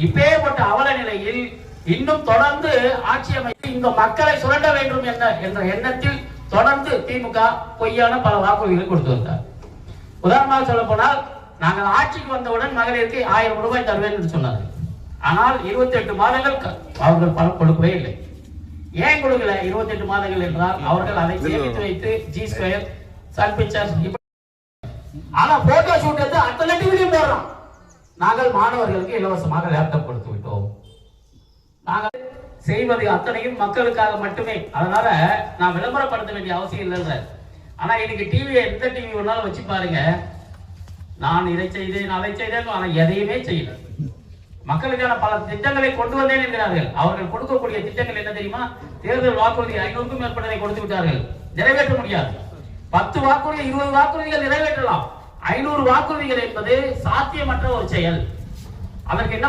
இப்பேற்பட்ட அவல நிலையில் இன்னும் தொடர்ந்து ஆட்சி அமைத்து இந்த மக்களை சுரண்ட வேண்டும் என்ற எண்ணத்தில் தொடர்ந்து திமுக பொய்யான பல வாக்குறுதிகளை கொடுத்து வந்தார். உதாரணமாக சொல்ல போனால், நாங்கள் ஆட்சிக்கு வந்தவுடன் மகளிருக்கு 1000 ரூபாய் தருவேன் என்று சொன்னார்கள். ஆனால் 28 மாதங்கள் அவர்கள் பணம் கொடுக்கவே இல்லை. ஏன் கொடுக்கல? 28 மாதங்கள் என்றால் அவர்கள் அதை சேமித்து வைத்து G2 சன் பிக்சர்ஸ் ஆனா போட்டோ ஷூட் எடுத்து அத்தனை டிவிலையும் போடுறோம். நாங்கள் மாணவர்களுக்கு இலவசமாக லேப்டாப் கொடுத்து விட்டோம். நாங்கள் செய்வது அத்தனையும் மக்களுக்காக மட்டுமே. அதனால நான் விளம்பரப்படுத்த வேண்டிய அவசியம் இல்லை. ஆனா இன்னைக்கு டிவியை எந்த டிவி வேணாலும் வச்சு பாருங்க, நான் இதை செய்தேன் அதை செய்தேன், ஆனா எதையுமே செய்யல. மக்களுக்கான பல திட்டங்களை கொண்டு வந்தேன் என்கிறார்கள். அவர்கள் கொடுக்கக்கூடிய திட்டங்கள் என்ன தெரியுமா? தேர்தல் வாக்குறுதி 500க்கும் மேற்பட்டதை கொடுத்து விட்டார்கள். நிறைவேற்ற முடியாது. 10 வாக்குறுதி 20 வாக்குறுதிகள் நிறைவேற்றலாம். 500 வாக்குறுதிகள் என்பது சாத்தியமற்ற ஒரு செயல். அதற்கு என்ன